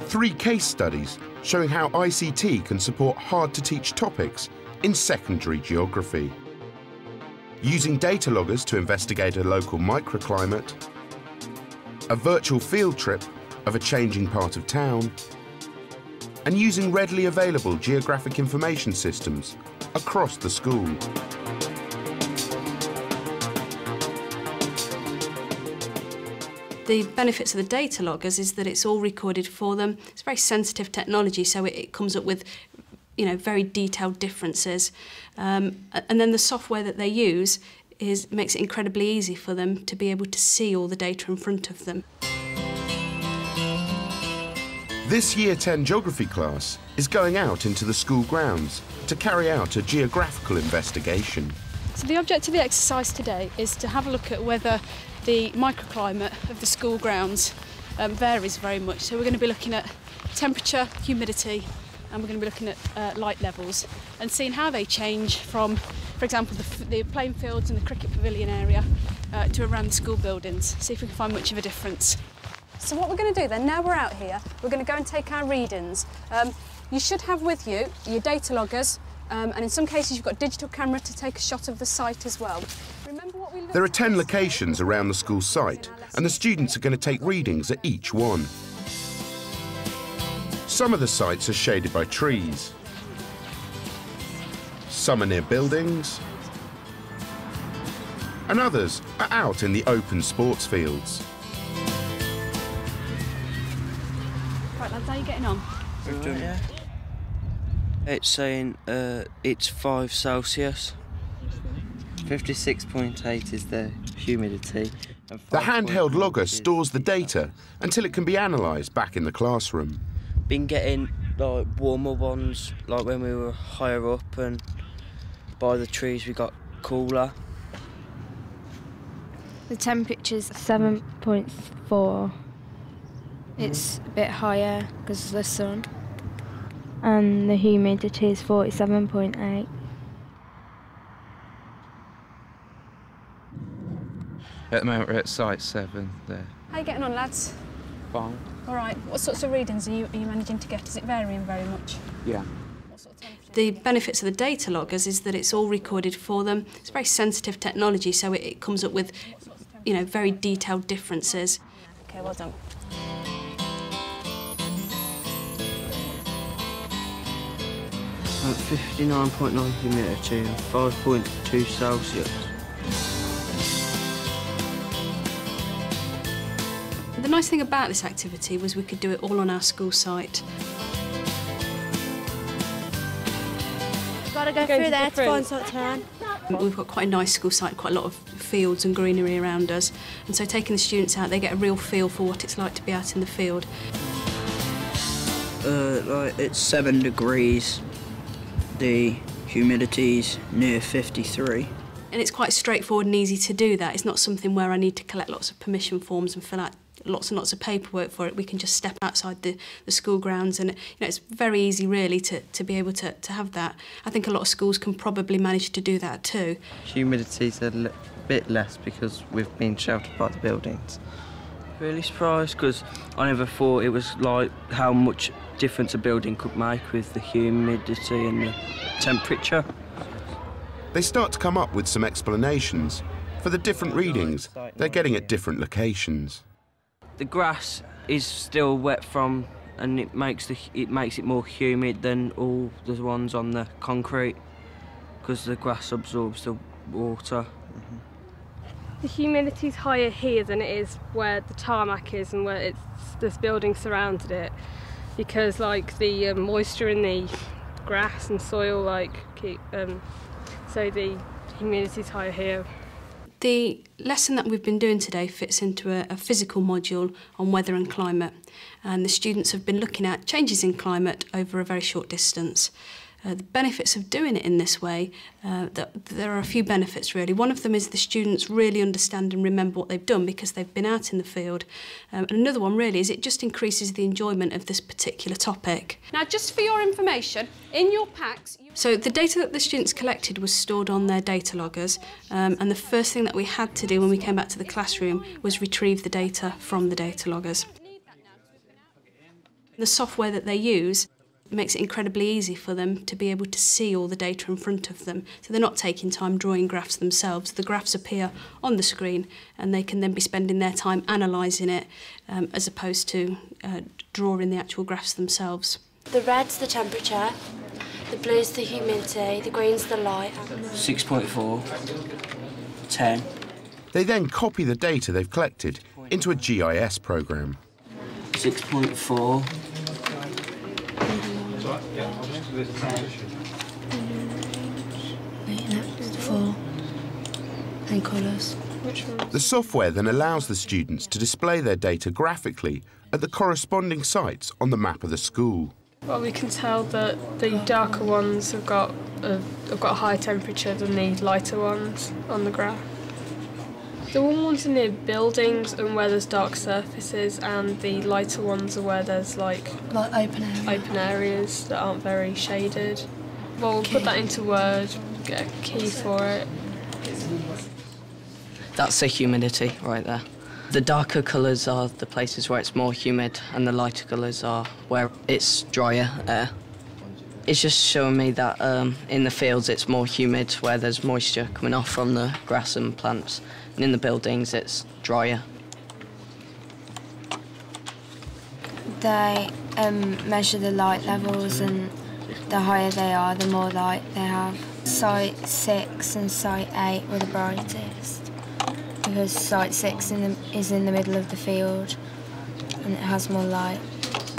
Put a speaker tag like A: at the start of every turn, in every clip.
A: Three case studies showing how ICT can support hard-to-teach topics in secondary geography. Using data loggers to investigate a local microclimate, a virtual field trip of a changing part of town, and using readily available geographic information systems across the school.
B: The benefits of the data loggers is that it's all recorded for them. It's very sensitive technology, so it comes up with, very detailed differences. And then the software that they use makes it incredibly easy for them to be able to see all the data in front of them.
A: This Year 10 geography class is going out into the school grounds to carry out a geographical investigation.
C: So the object of the exercise today is to have a look at whether the microclimate of the school grounds varies very much. So we're going to be looking at temperature, humidity, and we're going to be looking at light levels and seeing how they change from, for example, the playing fields and the cricket pavilion area to around the school buildings. See if we can find much of a difference. So what we're going to do then, now we're out here, we're going to go and take our readings. You should have with you your data loggers, and in some cases you've got a digital camera to take a shot of the site as well.
A: There are 10 locations around the school site, and the students are going to take readings at each one. Some of the sites are shaded by trees. Some are near buildings. And others are out in the open sports fields.
C: Right, lads, how are you getting on?
D: We've done it. It's saying it's 5 Celsius. 56.8 is the humidity.
A: The handheld logger stores the data until it can be analysed back in the classroom.
D: Been getting like warmer ones, like when we were higher up, and by the trees we got cooler.
E: The temperature's 7.4. It's a bit higher because of the sun. And the humidity is 47.8.
F: At the moment we're at site 7 there.
C: How are you getting on, lads?
F: Fine.
C: All right, what sorts of readings are you managing to get? Is it varying very much?
F: Yeah.
C: What sort of temperature?
B: The benefits of the data loggers is that it's all recorded for them. It's very sensitive technology, so it comes up with, very detailed differences.
C: OK, well done.
D: At 59.9 humidity and 5.2 Celsius.
B: The nice thing about this activity was we could do it all on our school site.
G: Got to go through there to find something to learn.
B: We've got quite a nice school site, quite a lot of fields and greenery around us, and so taking the students out, they get a real feel for what it's like to be out in the field.
D: It's 7 degrees. The humidity's near 53.
B: And it's quite straightforward and easy to do that. It's not something where I need to collect lots of permission forms and fill out lots and lots of paperwork for it. We can just step outside the school grounds, and it's very easy really to be able to have that. I think a lot of schools can probably manage to do that too.
D: Humidity's a bit less because we've been sheltered by the buildings. Really surprised because I never thought it was like how much difference a building could make with the humidity and the temperature.
A: They start to come up with some explanations for the different readings they're getting at different locations.
D: The grass is still wet and it makes it more humid than all the ones on the concrete because the grass absorbs the water.
H: The humidity's higher here than it is where the tarmac is and where this building surrounded it, because like the moisture in the grass and soil so the humidity's higher here.
B: The lesson that we've been doing today fits into a physical module on weather and climate, and the students have been looking at changes in climate over a very short distance. The benefits of doing it in this way, there are a few benefits really. One of them is the students really understand and remember what they've done because they've been out in the field. And another one really is it just increases the enjoyment of this particular topic.
C: Now, just for your information, in your packs...
B: So the data that the students collected was stored on their data loggers, and the first thing that we had to do when we came back to the classroom was retrieve the data from the data loggers. The software that they use makes it incredibly easy for them to be able to see all the data in front of them. So they're not taking time drawing graphs themselves. The graphs appear on the screen and they can then be spending their time analysing it as opposed to drawing the actual graphs themselves.
G: The red's the temperature, the blue's the humidity, the green's the light.
D: 6.4, 10.
A: They then copy the data they've collected into a GIS program.
D: 6.4.
G: 4. And colours.
A: The software then allows the students to display their data graphically at the corresponding sites on the map of the school.
H: Well, we can tell that the darker ones have got a higher temperature than the lighter ones on the graph. The warm ones are near buildings and where there's dark surfaces, and the lighter ones are where there's like open areas that aren't very shaded. Well, we'll put that into Word, get a key for it.
D: That's the humidity right there. The darker colours are the places where it's more humid, and the lighter colours are where it's drier air. It's just showing me that in the fields it's more humid, where there's moisture coming off from the grass and plants, and in the buildings it's drier.
E: They measure the light levels, and the higher they are, the more light they have. Site 6 and Site 8 were the brightest, because Site 6 is in the middle of the field and it has more light.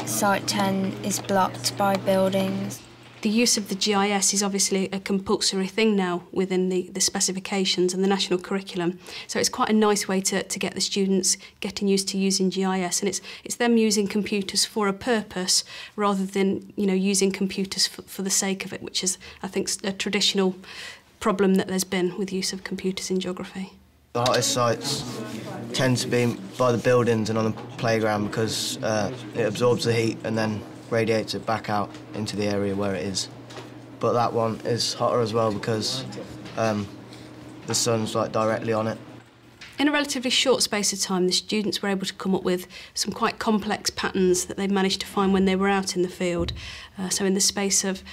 E: Site 10 is blocked by buildings.
B: The use of the GIS is obviously a compulsory thing now within the specifications and the national curriculum. So it's quite a nice way to get the students getting used to using GIS, and it's them using computers for a purpose rather than using computers for the sake of it, which is, I think, a traditional problem that there's been with use of computers in geography.
I: The hottest sites tend to be by the buildings and on the playground because it absorbs the heat and then radiates it back out into the area where it is. But that one is hotter as well because the sun's directly on it.
B: In a relatively short space of time, the students were able to come up with some quite complex patterns that they managed to find when they were out in the field. So in the space of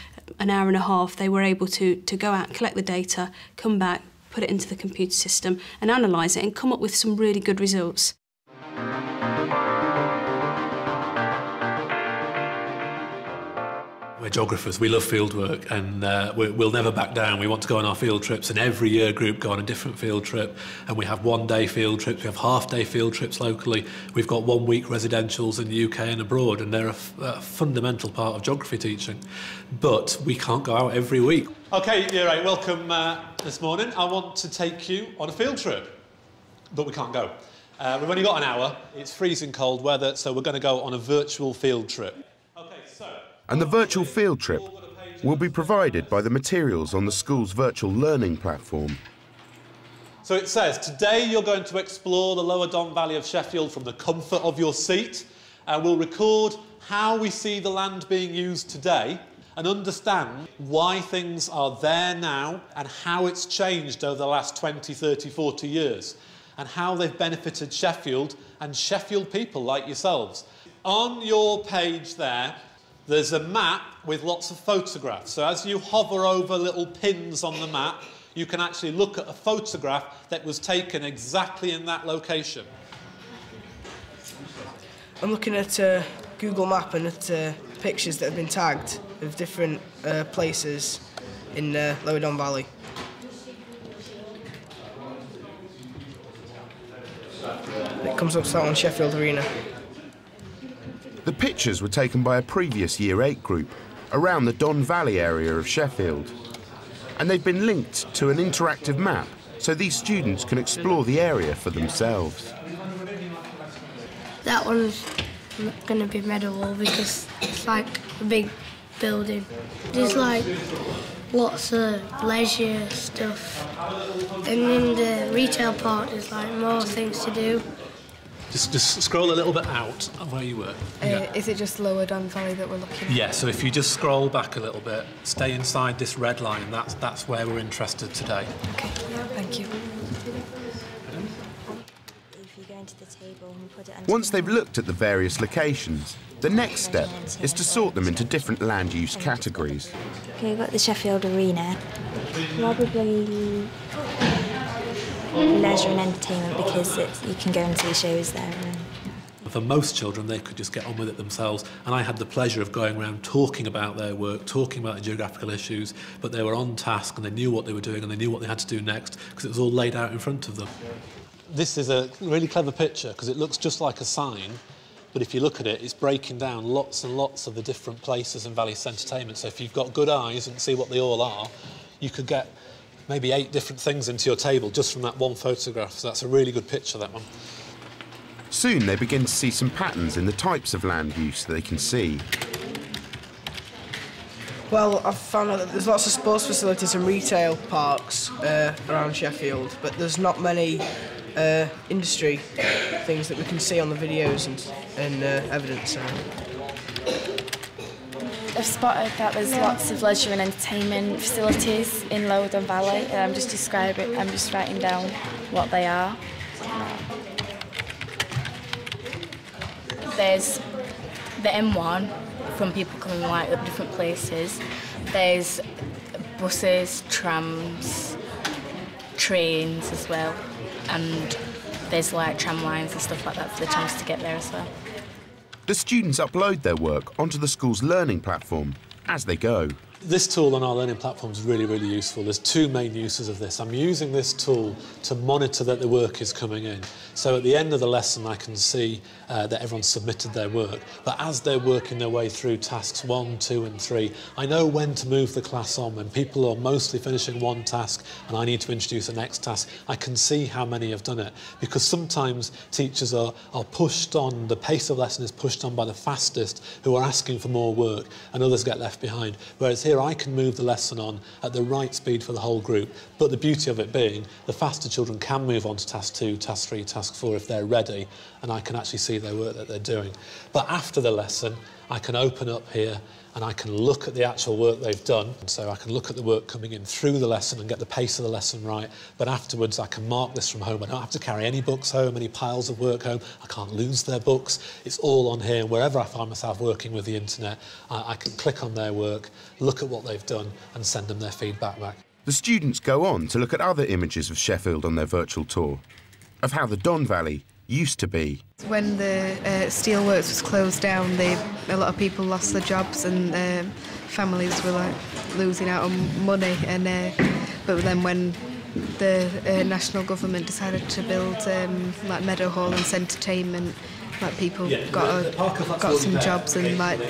B: an hour and a half, they were able to go out, collect the data, come back, put it into the computer system and analyse it and come up with some really good results.
J: We're geographers, we love fieldwork, and we'll never back down. We want to go on our field trips, and every year group go on a different field trip, and we have one-day field trips, we have half-day field trips locally, we've got one-week residentials in the UK and abroad, and they're a fundamental part of geography teaching. But we can't go out every week. OK, you're right, welcome this morning. I want to take you on a field trip, but we can't go. We've only got an hour, it's freezing cold weather, so we're going to go on a virtual field trip.
A: And the virtual field trip will be provided by the materials on the school's virtual learning platform.
J: So it says, today you're going to explore the lower Don Valley of Sheffield from the comfort of your seat. We'll record how we see the land being used today and understand why things are there now and how it's changed over the last 20, 30, 40 years and how they've benefited Sheffield and Sheffield people like yourselves. On your page there's a map with lots of photographs. So as you hover over little pins on the map, you can actually look at a photograph that was taken exactly in that location.
K: I'm looking at a Google map and at pictures that have been tagged of different places in Lower Don Valley. It comes up on Sheffield Arena.
A: The pictures were taken by a previous Year 8 group around the Don Valley area of Sheffield. And they've been linked to an interactive map so these students can explore the area for themselves.
G: That one's going to be Meadowall because it's like a big
L: building. There's like lots of leisure stuff, and in the retail part there's like more things to do.
J: Just scroll a little bit out of where you were.
M: Is it just Lower Don Valley that we're looking at?
J: Yeah, so if you just scroll back a little bit, stay inside this red line, that's where we're interested today.
M: Okay, yeah, thank you.
N: If you go into the table and put it under
A: Once they've looked at the various locations, the next step is to sort them into different land use categories.
N: Okay, we've got the Sheffield Arena. Probably leisure and entertainment because you can go and see shows there.
J: For most children, they could just get on with it themselves, and I had the pleasure of going around talking about their work, talking about the geographical issues, but they were on task and they knew what they were doing and they knew what they had to do next because it was all laid out in front of them. This is a really clever picture because it looks just like a sign, but if you look at it, it's breaking down lots and lots of the different places in Valley Entertainment. So if you've got good eyes and see what they all are, you could get maybe 8 different things into your table just from that one photograph. So that's a really good picture, that one.
A: Soon they begin to see some patterns in the types of land use that they can see.
K: Well, I've found out that there's lots of sports facilities and retail parks around Sheffield, but there's not many industry things that we can see on the videos and evidence.
O: I've spotted that there's lots of leisure and entertainment facilities in Lower Don Valley, and I'm just writing down what they are. There's the M1 from people coming like up different places. There's buses, trams, trains as well, and there's like tram lines and stuff like that for the trams to get there as well.
A: The students upload their work onto the school's learning platform as they go.
J: This tool on our learning platform is really, really useful. There's 2 main uses of this. I'm using this tool to monitor that the work is coming in. So at the end of the lesson, I can see that everyone's submitted their work. But as they're working their way through tasks 1, 2 and 3, I know when to move the class on. When people are mostly finishing one task and I need to introduce the next task, I can see how many have done it. Because sometimes teachers are pushed on, the pace of lesson is pushed on by the fastest who are asking for more work, and others get left behind. Whereas here I can move the lesson on at the right speed for the whole group. But the beauty of it being, the faster children can move on to task 2, task 3, task 4 if they're ready, and I can actually see their work that they're doing. But after the lesson, I can open up here and I can look at the actual work they've done. So I can look at the work coming in through the lesson and get the pace of the lesson right. But afterwards, I can mark this from home. I don't have to carry any books home, any piles of work home. I can't lose their books. It's all on here. Wherever I find myself working with the internet, I can click on their work, look at what they've done and send them their feedback back.
A: The students go on to look at other images of Sheffield on their virtual tour, of how the Don Valley used to be.
M: When the steelworks was closed down, a lot of people lost their jobs and families were like losing out on money. And but then when the national government decided to build like Meadowhall and entertainment, like people got some jobs, and like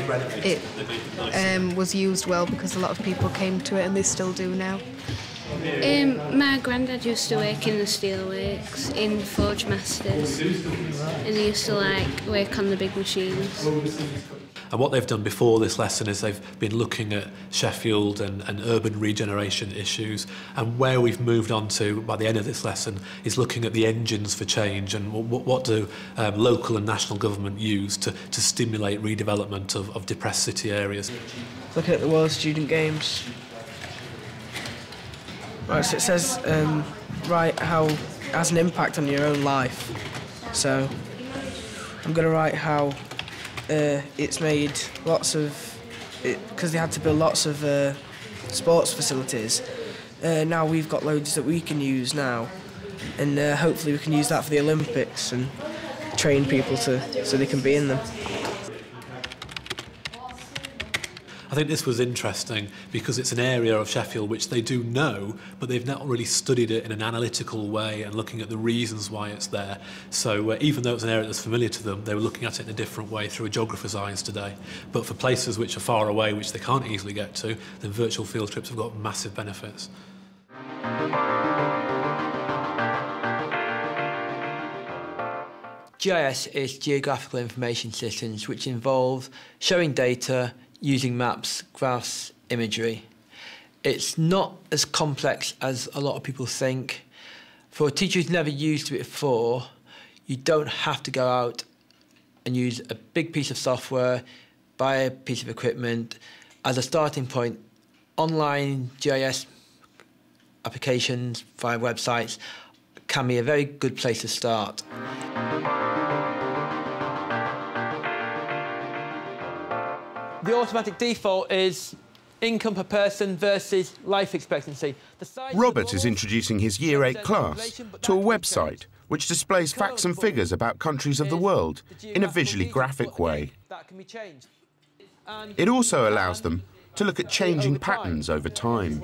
M: it was used well because a lot of people came to it, and they still do now.
P: My granddad used to work in the steelworks in Forge Masters, and he used to like work on the big machines.
J: And what they've done before this lesson is they've been looking at Sheffield and urban regeneration issues, and where we've moved on to by the end of this lesson is looking at the engines for change and what do local and national government use to stimulate redevelopment of depressed city areas.
K: Looking at the World Student Games. Right, so it says write how it has an impact on your own life. So I'm going to write how it's made lots of, because they had to build lots of sports facilities. Now we've got loads that we can use now, and hopefully we can use that for the Olympics and train people so they can be in them.
J: I think this was interesting because it's an area of Sheffield which they do know, but they've not really studied it in an analytical way and looking at the reasons why it's there. So even though it's an area that's familiar to them, they were looking at it in a different way through a geographer's eyes today. But for places which are far away, which they can't easily get to, then virtual field trips have got massive benefits.
Q: GIS is Geographical Information Systems, which involve showing data using maps, graphs, imagery. It's not as complex as a lot of people think. For a teacher who's never used it before, you don't have to go out and use a big piece of software, buy a piece of equipment. As a starting point, online GIS applications via websites can be a very good place to start. The automatic default is income per person versus life expectancy.
A: Robert is introducing his Year 8 class to a website which displays facts and figures about countries of the world in a visually graphic way. It also allows them to look at changing patterns over time.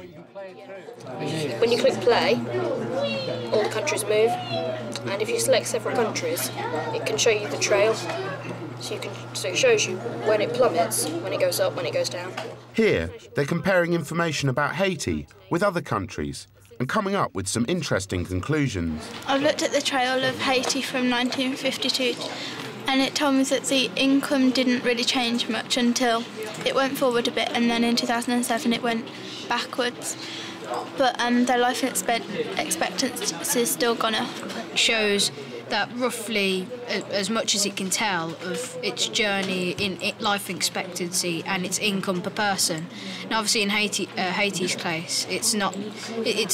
R: When you click play, all the countries move, and if you select several countries, it can show you the trail. So it shows you when it plummets, when it goes up, when it goes down.
A: Here, they're comparing information about Haiti with other countries and coming up with some interesting conclusions.
S: I've looked at the trail of Haiti from 1952, and it told me that the income didn't really change much until it went forward a bit, and then in 2007 it went backwards. But their life expectancy has still gone up.
T: Shows that roughly as much as it can tell of its journey in life expectancy and its income per person. Now, obviously, in Haiti's case, its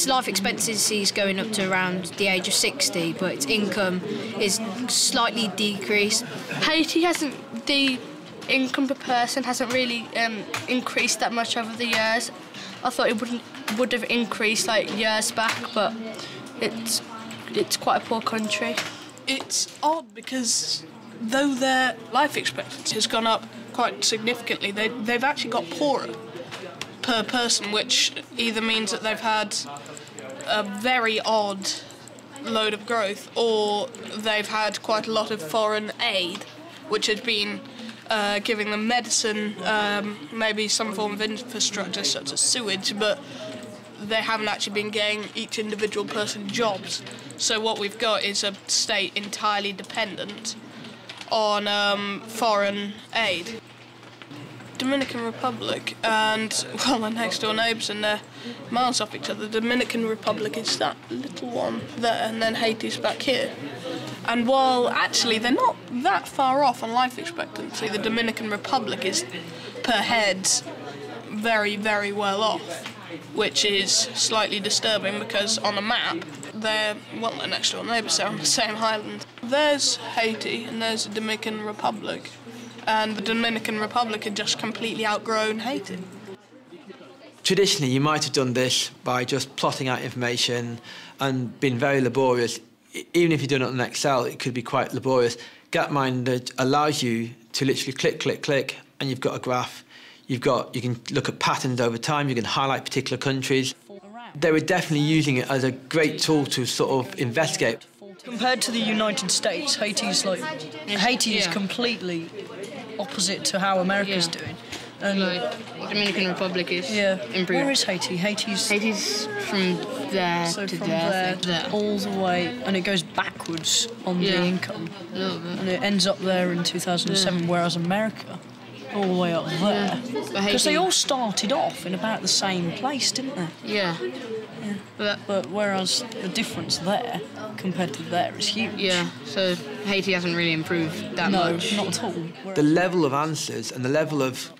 T: life expectancy is going up to around the age of 60, but its income is slightly decreased.
S: The income per person hasn't really increased that much over the years. I thought it would have increased like years back, but it's quite a poor country.
U: It's odd because though their life expectancy has gone up quite significantly, they've actually got poorer per person, which either means that they've had a very odd load of growth, or they've had quite a lot of foreign aid, which has been giving them medicine, maybe some form of infrastructure such as sewage, but they haven't actually been getting each individual person jobs. So what we've got is a state entirely dependent on foreign aid. Dominican Republic and, well, our next door neighbours, and they're miles off each other. The Dominican Republic is that little one there, and then Haiti's back here. And while actually they're not that far off on life expectancy, the Dominican Republic is per head very, very well off, which is slightly disturbing because on a map they're next door neighbours, they're on the same island. There's Haiti and there's the Dominican Republic, and the Dominican Republic had just completely outgrown Haiti.
Q: Traditionally, you might have done this by just plotting out information and been very laborious. Even if you're doing it on Excel, it could be quite laborious. Gapminder allows you to literally click, click, click, and you've got a graph. You can look at patterns over time, you can highlight particular countries. They were definitely using it as a great tool to sort of investigate.
V: Compared to the United States, Haiti is completely opposite to how America's doing. And
W: the Dominican Republic is improved.
V: Where is Haiti? Haiti's
W: from there
V: so
W: to
V: from
W: there,
V: all the way, and it goes backwards on the income.
W: A little bit.
V: And it ends up there in 2007, whereas America, all the way up there. Because they all started off in about the same place, didn't they?
W: Yeah.
V: But whereas the difference there compared to there is huge.
W: Yeah, so Haiti hasn't really improved that much.
V: No, not at all.
Q: The level of answers and the level of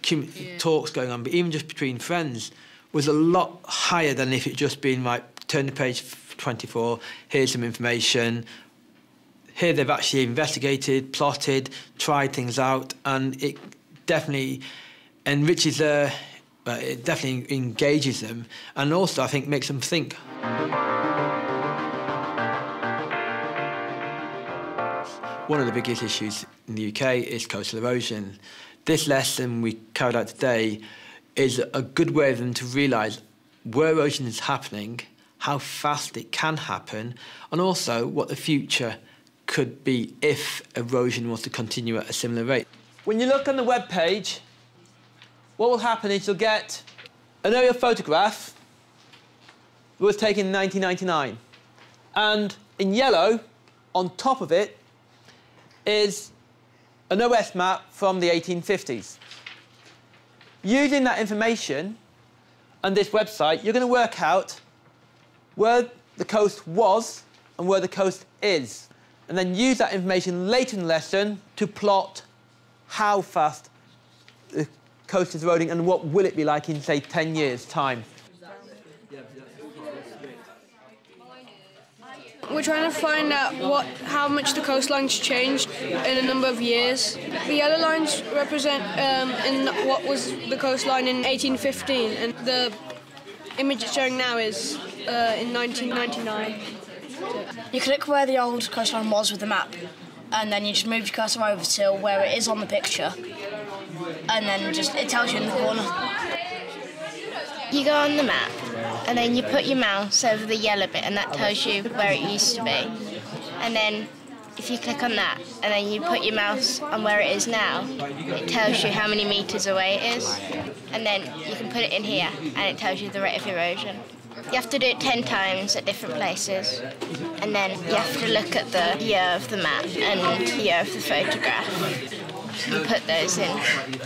Q: talks going on, but even just between friends, was a lot higher than if it just been like, turn to page 24, here's some information. Here they've actually investigated, plotted, tried things out, and it definitely enriches their... it definitely engages them, and also, I think, makes them think. One of the biggest issues in the UK is coastal erosion. This lesson we carried out today is a good way for them to realise where erosion is happening, how fast it can happen, and also what the future could be if erosion was to continue at a similar rate. When you look on the web page, what will happen is you'll get an aerial photograph that was taken in 1999. And in yellow, on top of it, is an OS map from the 1850s. Using that information on this website, you're going to work out where the coast was and where the coast is, and then use that information later in the lesson to plot how fast the coast is eroding and what will it be like in, say, 10 years' time.
C: We're trying to find out how much the coastline's changed in a number of years. The yellow lines represent in what was the coastline in 1815, and the image it's showing now is in 1999.
R: You click where the old coastline was with the map, and then you just move your cursor over to where it is on the picture, and then it tells you in the corner.
E: You go on the map, and then you put your mouse over the yellow bit, and that tells you where it used to be. And then if you click on that, and then you put your mouse on where it is now, it tells you how many metres away it is. And then you can put it in here, and it tells you the rate of erosion. You have to do it 10 times at different places, and then you have to look at the year of the map and the year of the photograph and put those in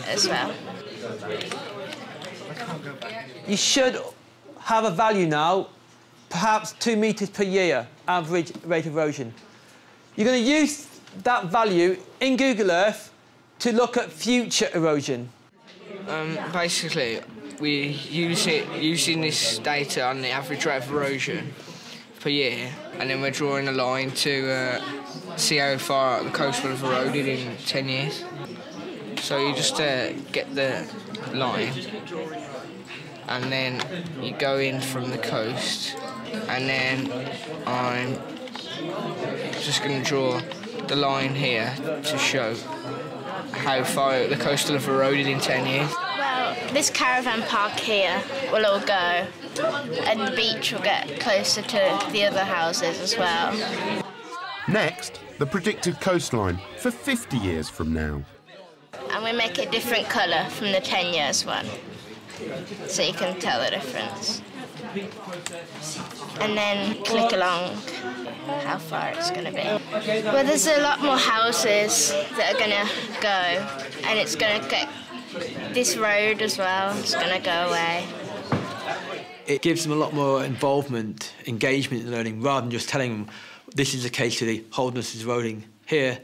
E: as well.
Q: You should have a value now, perhaps 2 metres per year, average rate of erosion. You're going to use that value in Google Earth to look at future erosion.
K: Basically, we're using this data on the average rate of erosion per year, and then we're drawing a line to see how far the coast will have eroded in 10 years. So you just get the line, and then you go in from the coast, and then I'm just going to draw the line here to show how far the coast will have eroded in 10 years.
E: Well, this caravan park here will all go, and the beach will get closer to the other houses as well.
A: Next, the predicted coastline for 50 years from now.
E: And we make it a different colour from the 10 years one, so you can tell the difference. And then click along how far it's going to be. Well, there's a lot more houses that are going to go, and it's going to get this road as well, it's going to go away.
Q: It gives them a lot more involvement, engagement in learning, rather than just telling them this is the case study, Holderness is eroding. Here,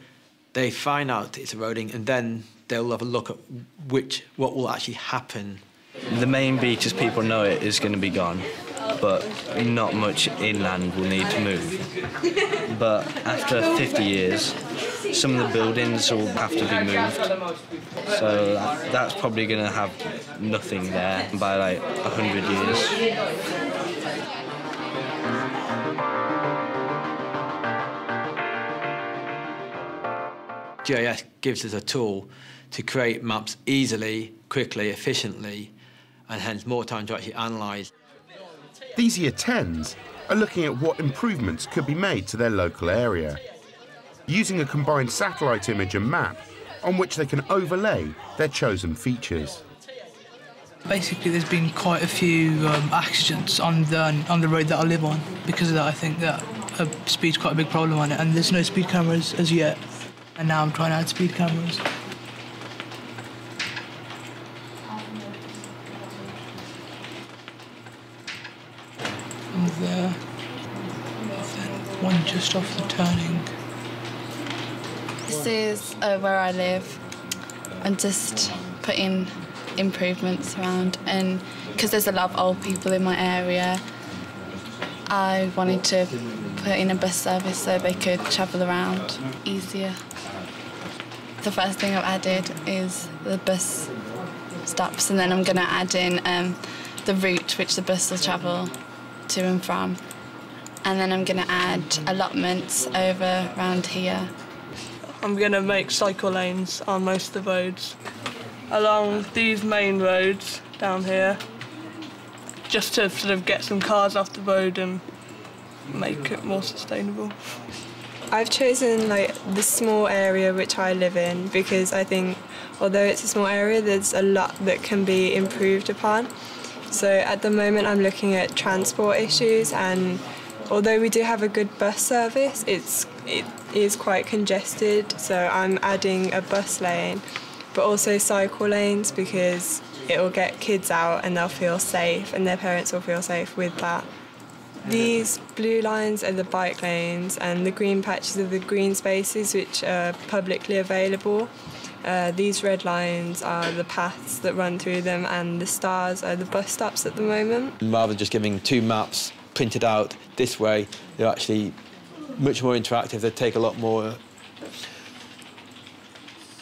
Q: they find out it's eroding, and then they'll have a look at what will actually happen.
F: The main beach, as people know it, is going to be gone, but not much inland will need to move. But after 50 years, some of the buildings will have to be moved. So that's probably going to have nothing there by like 100 years.
Q: GIS gives us a tool to create maps easily, quickly, efficiently, and hence more time to actually analyse.
A: These Year 10s are looking at what improvements could be made to their local area, using a combined satellite image and map on which they can overlay their chosen features.
K: Basically, there's been quite a few accidents on the road that I live on. Because of that, I think that speed's quite a big problem on it, and there's no speed cameras as yet. And now I'm trying to add speed cameras. And there, then one just off the turning.
H: This is where I live, and just putting improvements around, and because there's a lot of old people in my area, I wanted to put in a bus service so they could travel around easier. The first thing I've added is the bus stops, and then I'm going to add in the route which the bus will travel to and from. And then I'm going to add allotments over around here.
U: I'm going to make cycle lanes on most of the roads along these main roads down here, just to sort of get some cars off the road and make it more sustainable.
X: I've chosen the small area which I live in because I think although it's a small area, there's a lot that can be improved upon. So at the moment I'm looking at transport issues, and although we do have a good bus service, it is quite congested, so I'm adding a bus lane, but also cycle lanes because it will get kids out and they'll feel safe and their parents will feel safe with that. These blue lines are the bike lanes and the green patches are the green spaces which are publicly available. These red lines are the paths that run through them and the stars are the bus stops at the moment.
Q: Rather than just giving 2 maps printed out this way, they're actually much more interactive. They take a lot more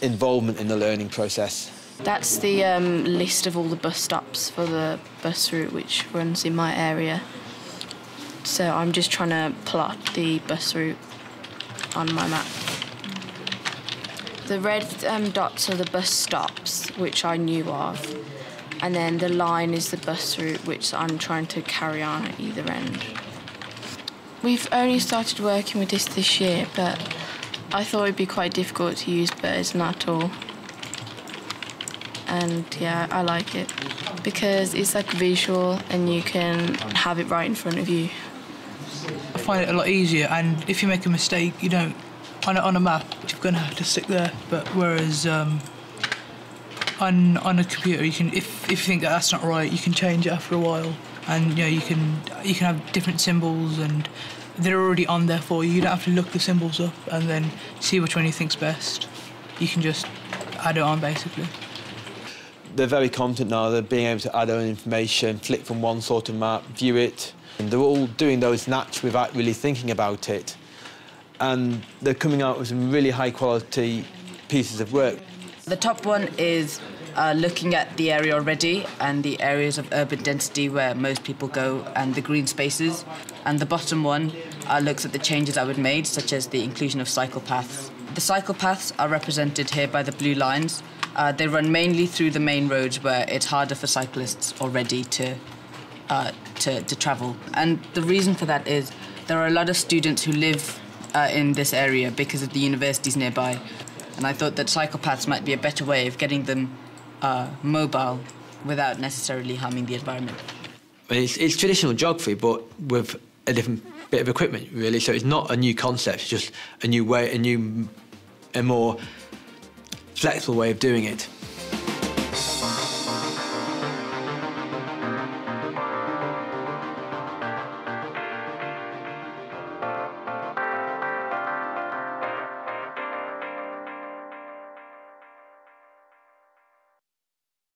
Q: involvement in the learning process.
H: That's the list of all the bus stops for the bus route which runs in my area. So I'm just trying to plot the bus route on my map. The red dots are the bus stops, which I knew of, and then the line is the bus route, which I'm trying to carry on at either end. We've only started working with this year, but I thought it'd be quite difficult to use, but it's not at all. And yeah, I like it because it's like visual and you can have it right in front of you.
K: I find it a lot easier, and if you make a mistake, you don't, on a map, you're going to have to stick there. But whereas on a computer, you can, if you think that that's not right, you can change it after a while, and you can have different symbols, and they're already on there for you. You don't have to look the symbols up and then see which one you think's best. You can just add it on, basically.
Q: They're very competent now. They're being able to add their own information, flick from one sort of map, view it. And they're all doing those naturally without really thinking about it. And they're coming out with some really high-quality pieces of work.
B: The top one is looking at the area already and the areas of urban density where most people go and the green spaces. And the bottom one looks at the changes that were made, such as the inclusion of cycle paths. The cycle paths are represented here by the blue lines. They run mainly through the main roads where it's harder for cyclists already to travel. And the reason for that is there are a lot of students who live in this area because of the universities nearby. And I thought that cycle paths might be a better way of getting them mobile without necessarily harming the environment.
Q: It's traditional geography, but with a different bit of equipment, really. So it's not a new concept, it's just a new way, a more flexible way of doing it.